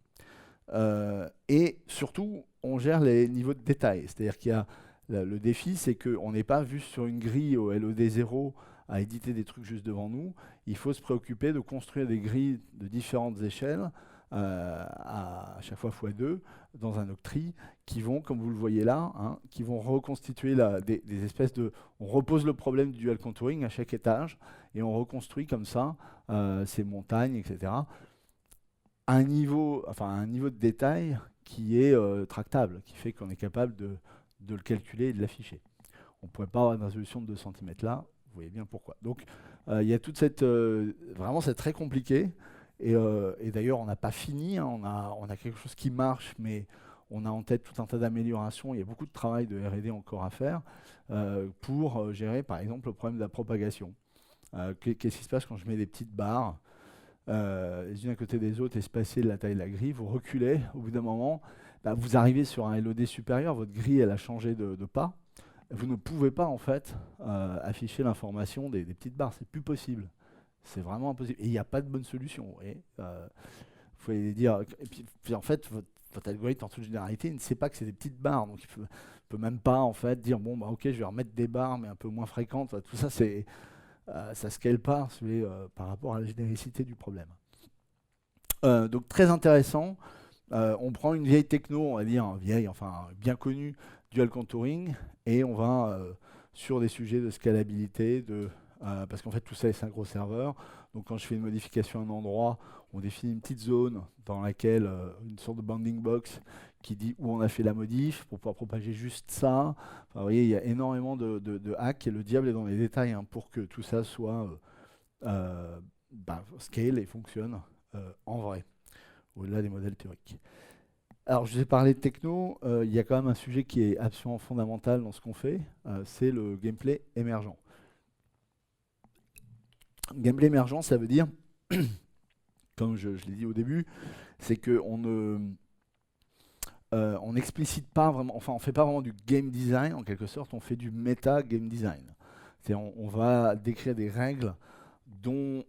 Et surtout, on gère les niveaux de détail. C'est-à-dire qu'il y a le défi, c'est qu'on n'est pas vu sur une grille au LOD 0 à éditer des trucs juste devant nous. Il faut se préoccuper de construire des grilles de différentes échelles, à chaque fois x2, dans un octree, qui vont, comme vous le voyez là, hein, qui vont reconstituer des espèces de... On repose le problème du dual contouring à chaque étage, et on reconstruit comme ça ces montagnes, etc. À un niveau de détail qui est tractable, qui fait qu'on est capable de le calculer et de l'afficher. On ne pourrait pas avoir une résolution de 2 cm là, vous voyez bien pourquoi. Donc il y a toute cette... vraiment, c'est très compliqué. Et d'ailleurs, on n'a pas fini, hein, on a quelque chose qui marche, mais on a en tête tout un tas d'améliorations. Il y a beaucoup de travail de R&D encore à faire pour gérer, par exemple, le problème de la propagation. Qu'est-ce qui se passe quand je mets des petites barres les unes à côté des autres, espacées de la taille de la grille? Vous reculez, au bout d'un moment, bah, vous arrivez sur un LOD supérieur, votre grille elle a changé de pas. Vous ne pouvez pas en fait afficher l'information des petites barres, c'est plus possible. C'est vraiment impossible. Et il n'y a pas de bonne solution. Vous pouvez dire. Et puis en fait, votre algorithme en toute généralité, il ne sait pas que c'est des petites barres, donc il ne peut même pas en fait dire bon bah ok, je vais remettre des barres mais un peu moins fréquentes. Tout ça, ça ne scale pas par rapport à la généricité du problème. Donc très intéressant. On prend une vieille techno, on va dire vieille, enfin bien connue, dual contouring, et on va sur des sujets de scalabilité, parce qu'en fait tout ça est synchro-serveur. Donc quand je fais une modification à un endroit, on définit une petite zone dans laquelle une sorte de bounding box qui dit où on a fait la modif pour pouvoir propager juste ça. Enfin, vous voyez, il y a énormément de hacks et le diable est dans les détails hein, pour que tout ça soit scale et fonctionne en vrai, au-delà des modèles théoriques. Alors, je vous ai parlé de techno, il y a quand même un sujet qui est absolument fondamental dans ce qu'on fait, c'est le gameplay émergent. Gameplay émergent, ça veut dire, comme je l'ai dit au début, c'est qu'on on n'explicite pas vraiment, enfin on fait pas vraiment du game design en quelque sorte, on fait du méta game design. On va décrire des règles dont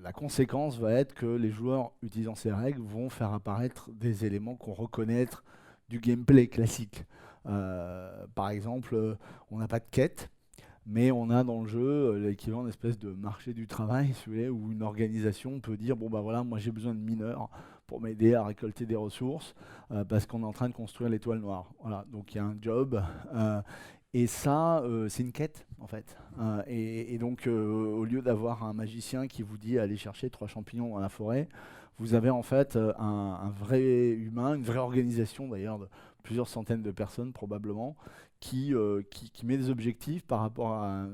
la conséquence va être que les joueurs utilisant ces règles vont faire apparaître des éléments qu'on reconnaît du gameplay classique. Par exemple, on n'a pas de quête, mais on a dans le jeu l'équivalent d'une espèce de marché du travail, si vous voulez, où une organisation peut dire bon bah voilà, moi j'ai besoin de mineurs pour m'aider à récolter des ressources parce qu'on est en train de construire l'étoile noire. Voilà, donc il y a un job. Et ça, c'est une quête, en fait. Et donc, au lieu d'avoir un magicien qui vous dit aller chercher 3 champignons dans la forêt, vous avez en fait un vrai humain, une vraie organisation d'ailleurs de plusieurs centaines de personnes probablement, qui met des objectifs par rapport à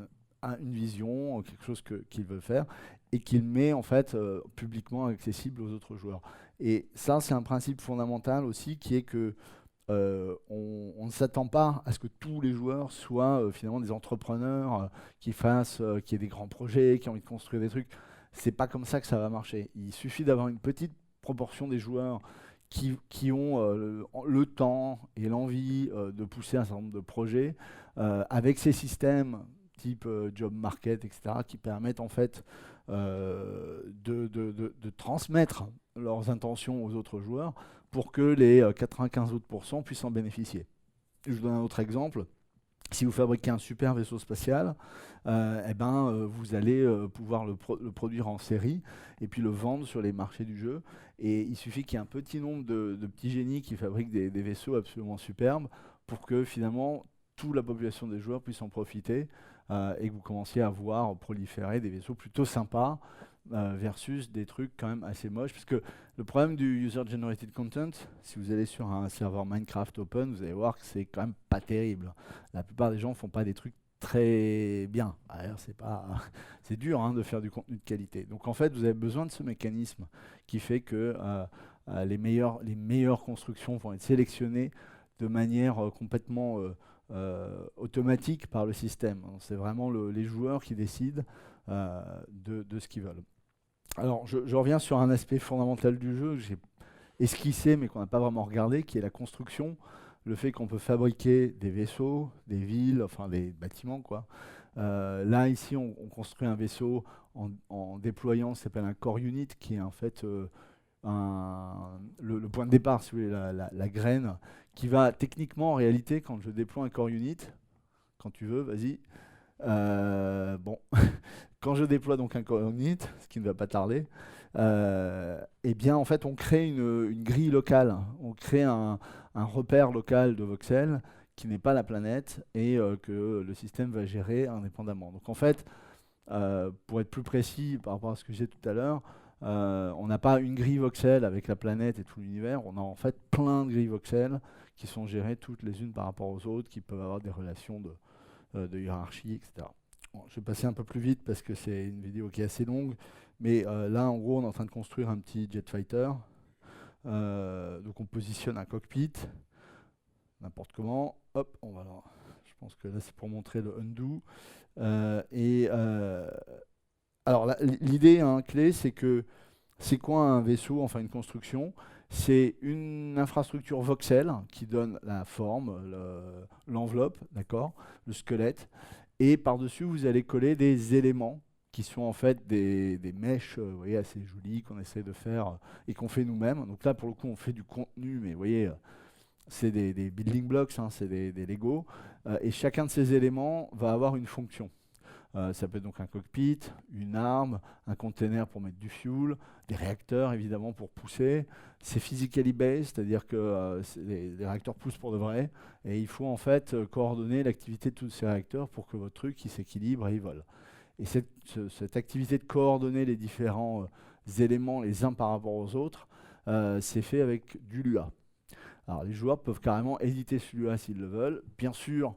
une vision, quelque chose qu'il veut faire, et qu'il met en fait publiquement accessible aux autres joueurs. Et ça, c'est un principe fondamental aussi qui est que on ne s'attend pas à ce que tous les joueurs soient finalement des entrepreneurs qui aient des grands projets, qui ont envie de construire des trucs. C'est pas comme ça que ça va marcher. Il suffit d'avoir une petite proportion des joueurs qui ont le temps et l'envie de pousser un certain nombre de projets avec ces systèmes type job market, etc., qui permettent en fait de transmettre leurs intentions aux autres joueurs pour que les 95 autres pourcents puissent en bénéficier. Je vous donne un autre exemple. Si vous fabriquez un super vaisseau spatial, vous allez pouvoir le produire en série et puis le vendre sur les marchés du jeu. Et il suffit qu'il y ait un petit nombre de petits génies qui fabriquent des vaisseaux absolument superbes pour que finalement toute la population des joueurs puisse en profiter et que vous commenciez à voir proliférer des vaisseaux plutôt sympas versus des trucs quand même assez moches. Parce que le problème du user-generated content, si vous allez sur un serveur Minecraft open, vous allez voir que c'est quand même pas terrible. La plupart des gens font pas des trucs très bien. D'ailleurs, c'est dur hein, de faire du contenu de qualité. Donc en fait, vous avez besoin de ce mécanisme qui fait que les meilleures constructions vont être sélectionnées de manière complètement automatique par le système. C'est vraiment les joueurs qui décident de ce qu'ils veulent. Alors, je reviens sur un aspect fondamental du jeu que j'ai esquissé mais qu'on n'a pas vraiment regardé, qui est la construction, le fait qu'on peut fabriquer des vaisseaux, des villes, enfin des bâtiments, quoi. Là, ici, on construit un vaisseau en déployant ce qu'on appelle un core unit, qui est en fait le point de départ, si vous voulez, la graine, qui va techniquement, en réalité, quand je déploie un core unit, quand tu veux, vas-y. Bon, quand je déploie donc un core unit, ce qui ne va pas tarder, eh bien en fait on crée une grille locale, on crée un repère local de voxels qui n'est pas la planète et que le système va gérer indépendamment. Donc en fait, pour être plus précis par rapport à ce que j'ai tout à l'heure, on n'a pas une grille voxel avec la planète et tout l'univers, on a en fait plein de grilles voxels qui sont gérées toutes les unes par rapport aux autres, qui peuvent avoir des relations de hiérarchie, etc. Bon, je vais passer un peu plus vite parce que c'est une vidéo qui est assez longue, mais là en gros on est en train de construire un petit jet fighter. Donc on positionne un cockpit, n'importe comment, hop, on va là. Je pense que là c'est pour montrer le undo. Alors l'idée clé, c'est que c'est quoi un vaisseau, enfin une construction? C'est une infrastructure voxel qui donne la forme, l'enveloppe, d'accord, le squelette, et par-dessus vous allez coller des éléments qui sont en fait des mèches, vous voyez, assez jolies qu'on essaie de faire et qu'on fait nous-mêmes. Donc là pour le coup on fait du contenu, mais vous voyez, c'est des building blocks, c'est des Lego, et chacun de ces éléments va avoir une fonction. Ça peut être donc un cockpit, une arme, un container pour mettre du fuel, des réacteurs évidemment pour pousser. C'est physically based, c'est-à-dire que les réacteurs poussent pour de vrai, et il faut en fait coordonner l'activité de tous ces réacteurs pour que votre truc il s'équilibre et il vole. Et cette activité de coordonner les différents éléments les uns par rapport aux autres, c'est fait avec du Lua. Alors les joueurs peuvent carrément éditer ce Lua s'ils le veulent. Bien sûr,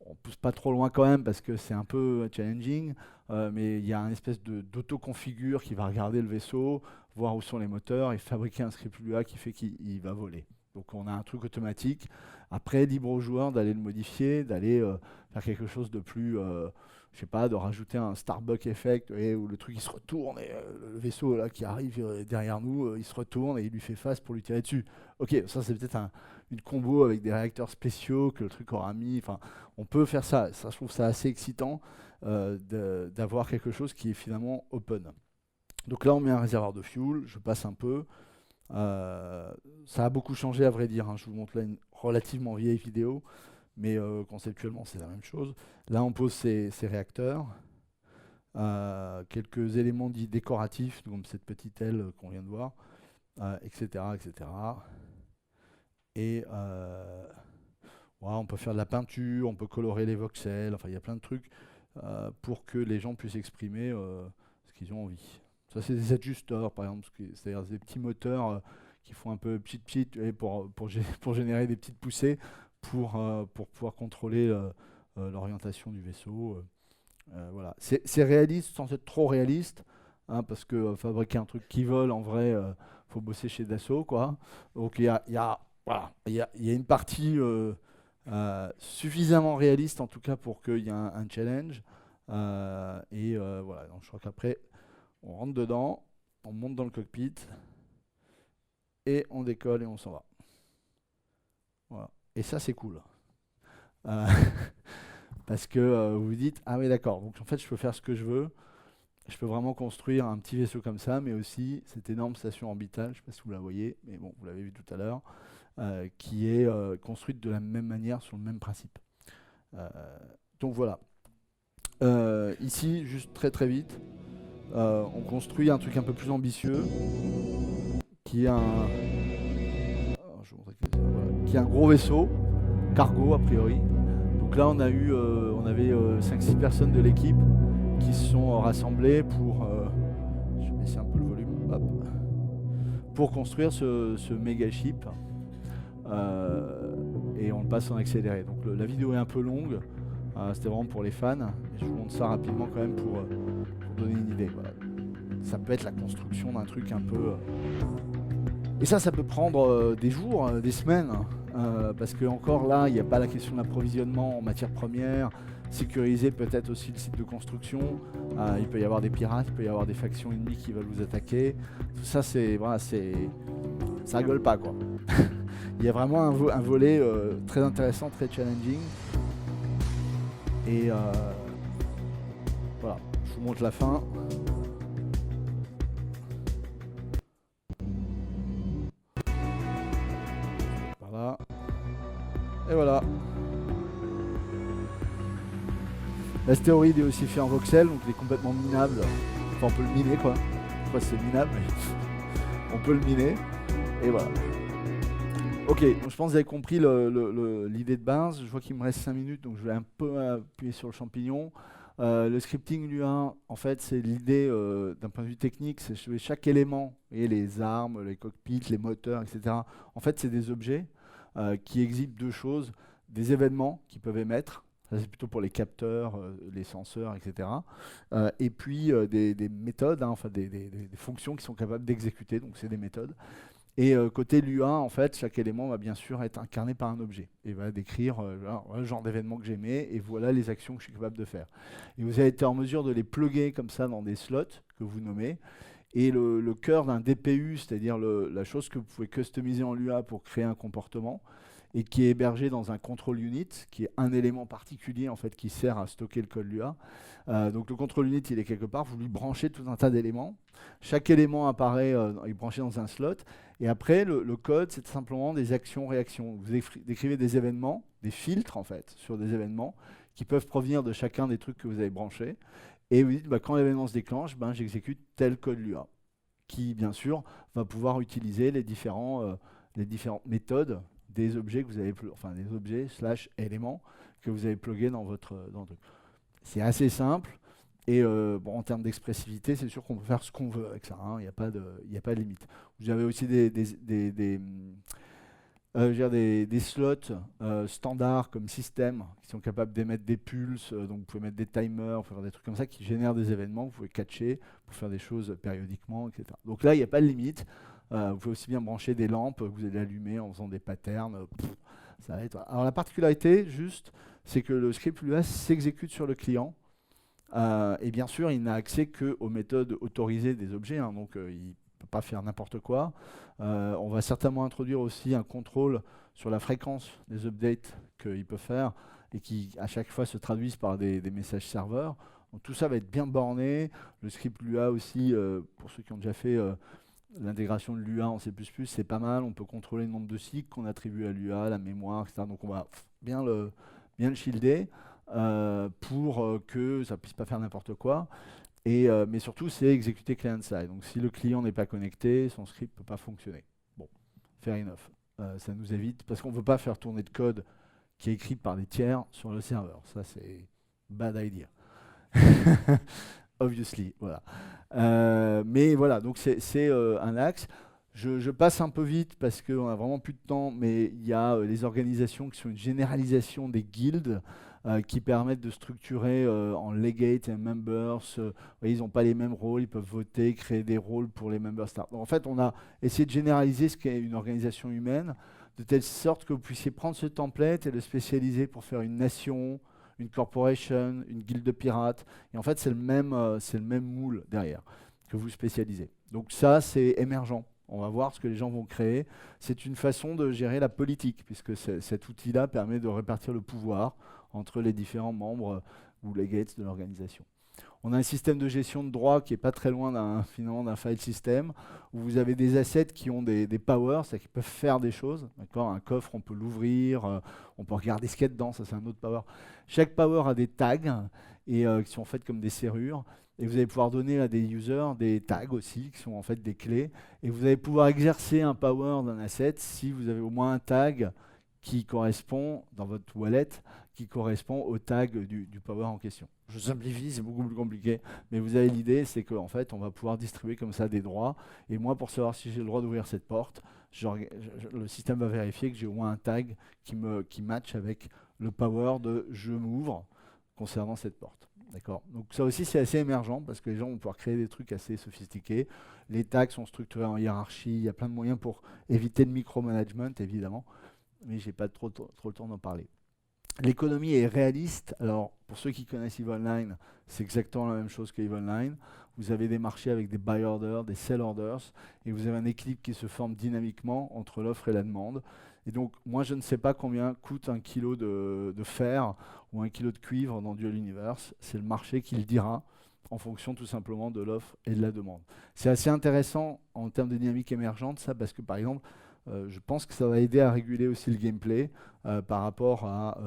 on pousse pas trop loin quand même parce que c'est un peu challenging, mais il y a une espèce d'auto-configure qui va regarder le vaisseau, voir où sont les moteurs et fabriquer un script Lua qui fait qu'il va voler. Donc on a un truc automatique. Après, libre aux joueurs d'aller le modifier, d'aller faire quelque chose de plus, je sais pas, de rajouter un Starbuck effect où le truc il se retourne et le vaisseau là qui arrive derrière nous, il se retourne et il lui fait face pour lui tirer dessus. Ok, ça c'est peut-être une combo avec des réacteurs spéciaux que le truc aura mis. Enfin, on peut faire ça. Ça, je trouve ça assez excitant d'avoir quelque chose qui est finalement open. Donc là, on met un réservoir de fuel. Je passe un peu. Ça a beaucoup changé à vrai dire. Je vous montre là une relativement vieille vidéo, mais conceptuellement, c'est la même chose. Là, on pose ces réacteurs. Quelques éléments dits décoratifs, comme cette petite aile qu'on vient de voir, etc., etc. Et on peut faire de la peinture, on peut colorer les voxels, enfin il y a plein de trucs pour que les gens puissent exprimer ce qu'ils ont envie. Ça c'est des adjusteurs par exemple, c'est-à-dire des petits moteurs qui font un peu pchit pour générer des petites poussées pour pouvoir contrôler l'orientation du vaisseau. Voilà. C'est réaliste sans être trop réaliste, parce que fabriquer un truc qui vole en vrai, faut bosser chez Dassault quoi. Donc il y a une partie suffisamment réaliste en tout cas pour qu'il y ait un challenge. Voilà, donc je crois qu'après on rentre dedans, on monte dans le cockpit et on décolle et on s'en va. Voilà. Et ça c'est cool. Parce que vous vous dites, ah oui d'accord, donc en fait je peux faire ce que je veux. Je peux vraiment construire un petit vaisseau comme ça, mais aussi cette énorme station orbitale, je ne sais pas si vous la voyez, mais bon, vous l'avez vu tout à l'heure, qui est construite de la même manière, sur le même principe. Donc voilà. Ici, juste très très vite, on construit un truc un peu plus ambitieux, qui est qui est un gros vaisseau, cargo a priori. Donc là, on avait 5-6 personnes de l'équipe qui se sont rassemblés pour, je vais baisser un peu le volume, hop, pour construire ce méga ship. Et on le passe en accéléré. Donc la vidéo est un peu longue, c'était vraiment pour les fans. Mais je vous montre ça rapidement quand même pour donner une idée. Voilà. Ça peut être la construction d'un truc un peu... Et ça peut prendre des jours, des semaines, parce que encore là, il n'y a pas la question de l'approvisionnement en matières premières, sécuriser peut-être aussi le site de construction. Il peut y avoir des pirates, il peut y avoir des factions ennemies qui veulent vous attaquer. Tout ça, ça rigole pas quoi. Il y a vraiment un volet très intéressant, très challenging. Et voilà, je vous montre la fin. Et voilà. L'astéroïde est aussi fait en voxel, donc il est complètement minable. Enfin, on peut le miner, quoi. Je sais pas si c'est minable, mais on peut le miner. Et voilà. Ok, donc je pense que vous avez compris l'idée de base. Je vois qu'il me reste 5 minutes, donc je vais un peu appuyer sur le champignon. Le scripting Lua, en fait, c'est l'idée d'un point de vue technique, c'est que chaque élément, et les armes, les cockpits, les moteurs, etc. En fait, c'est des objets qui exhibent deux choses, des événements qui peuvent émettre, ça c'est plutôt pour les capteurs, les senseurs, etc. Et puis des méthodes, hein, enfin des fonctions qui sont capables d'exécuter, donc c'est des méthodes. Et côté Lua, en fait, chaque élément va bien sûr être incarné par un objet et va décrire voilà le genre d'événement que j'aimais et voilà les actions que je suis capable de faire. Et vous avez été en mesure de les plugger comme ça dans des slots que vous nommez. Et le cœur d'un DPU, c'est-à-dire la chose que vous pouvez customiser en Lua pour créer un comportement et qui est hébergé dans un control unit, qui est un élément particulier en fait qui sert à stocker le code Lua. Donc le control unit, il est quelque part, vous lui branchez tout un tas d'éléments. Chaque élément apparaît, est branché dans un slot. Et après, le code, c'est simplement des actions-réactions. Vous décrivez des événements, des filtres en fait, sur des événements qui peuvent provenir de chacun des trucs que vous avez branchés. Et vous dites, bah, quand l'événement se déclenche, ben, j'exécute tel code Lua, qui bien sûr va pouvoir utiliser les différentes méthodes des objets que vous avez, enfin des objets / éléments que vous avez plugués dans votre truc. C'est assez simple. Et bon, en termes d'expressivité, c'est sûr qu'on peut faire ce qu'on veut avec ça. Il n'y a pas de limite. Vous avez aussi des slots standards comme système qui sont capables d'émettre des pulses. Donc vous pouvez mettre des timers, vous pouvez faire des trucs comme ça qui génèrent des événements. Vous pouvez catcher pour faire des choses périodiquement, etc. Donc là, il n'y a pas de limite. Vous pouvez aussi bien brancher des lampes que vous allez allumer en faisant des patterns. Ça va être... Alors la particularité, juste, c'est que le script Lua s'exécute sur le client. Et bien sûr, il n'a accès qu'aux méthodes autorisées des objets, hein, donc il ne peut pas faire n'importe quoi. On va certainement introduire aussi un contrôle sur la fréquence des updates qu'il peut faire et qui, à chaque fois, se traduisent par des messages serveurs. Donc, tout ça va être bien borné. Le script Lua aussi, pour ceux qui ont déjà fait l'intégration de Lua en C++, c'est pas mal. On peut contrôler le nombre de cycles qu'on attribue à Lua, la mémoire, etc. Donc on va bien le shielder. Pour que ça ne puisse pas faire n'importe quoi. Mais surtout, c'est exécuter client-side. Donc si le client n'est pas connecté, son script ne peut pas fonctionner. Bon, fair enough. Ça nous évite, parce qu'on ne veut pas faire tourner de code qui est écrit par des tiers sur le serveur. Ça, c'est bad idea. Obviously, voilà. Mais voilà, donc c'est un axe. Je passe un peu vite parce qu'on a vraiment plus de temps, mais il y a les organisations qui sont une généralisation des guildes qui permettent de structurer en legate et members. Ils n'ont pas les mêmes rôles, ils peuvent voter, créer des rôles pour les members start. Donc, en fait, on a essayé de généraliser ce qu'est une organisation humaine, de telle sorte que vous puissiez prendre ce template et le spécialiser pour faire une nation, une corporation, une guilde de pirates. Et en fait, c'est le même moule derrière que vous spécialisez. Donc ça, c'est émergent. On va voir ce que les gens vont créer. C'est une façon de gérer la politique, puisque cet outil-là permet de répartir le pouvoir entre les différents membres ou les gates de l'organisation. On a un système de gestion de droits qui n'est pas très loin finalement d'un file system, où vous avez des assets qui ont des powers, c'est-à-dire qu'ils peuvent faire des choses. Un coffre, on peut l'ouvrir, on peut regarder ce qu'il y a dedans, ça c'est un autre power. Chaque power a des tags et qui sont faites comme des serrures. Et vous allez pouvoir donner à des users des tags aussi, qui sont en fait des clés. Et vous allez pouvoir exercer un power d'un asset si vous avez au moins un tag qui correspond, dans votre wallet, qui correspond au tag du power en question. Je simplifie, c'est beaucoup plus compliqué, mais vous avez l'idée, c'est qu'en fait, on va pouvoir distribuer comme ça des droits. Et moi, pour savoir si j'ai le droit d'ouvrir cette porte, le système va vérifier que j'ai au moins un tag qui match avec le power de « je m'ouvre » concernant cette porte. D'accord. Donc ça aussi c'est assez émergent parce que les gens vont pouvoir créer des trucs assez sophistiqués. Les tags sont structurés en hiérarchie, il y a plein de moyens pour éviter le micromanagement évidemment, mais j'ai pas trop le temps d'en parler. L'économie est réaliste. Alors pour ceux qui connaissent EVE Online, c'est exactement la même chose que EVE Online. Vous avez des marchés avec des buy orders, des sell orders, et vous avez un équilibre qui se forme dynamiquement entre l'offre et la demande. Et donc, moi, je ne sais pas combien coûte un kilo de fer ou un kilo de cuivre dans Dual Universe. C'est le marché qui le dira en fonction tout simplement de l'offre et de la demande. C'est assez intéressant en termes de dynamique émergente, ça, parce que par exemple, je pense que ça va aider à réguler aussi le gameplay par rapport à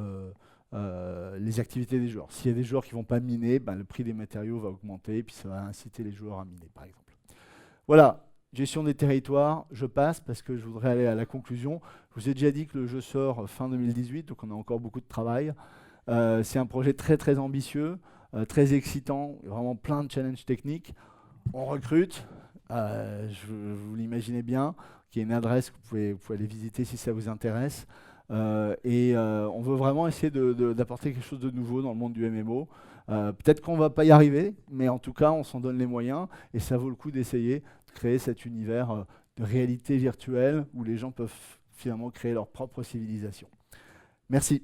les activités des joueurs. S'il y a des joueurs qui ne vont pas miner, ben, le prix des matériaux va augmenter et puis ça va inciter les joueurs à miner, par exemple. Voilà, gestion des territoires, je passe parce que je voudrais aller à la conclusion. Je vous ai déjà dit que le jeu sort fin 2018, donc on a encore beaucoup de travail. C'est un projet très très ambitieux, très excitant, vraiment plein de challenges techniques. On recrute, vous l'imaginez bien, qu'il y a une adresse que vous pouvez aller visiter si ça vous intéresse. On veut vraiment essayer d'apporter quelque chose de nouveau dans le monde du MMO. Peut-être qu'on ne va pas y arriver, mais en tout cas, on s'en donne les moyens et ça vaut le coup d'essayer de créer cet univers de réalité virtuelle où les gens peuvent finalement créer leur propre civilisation. Merci.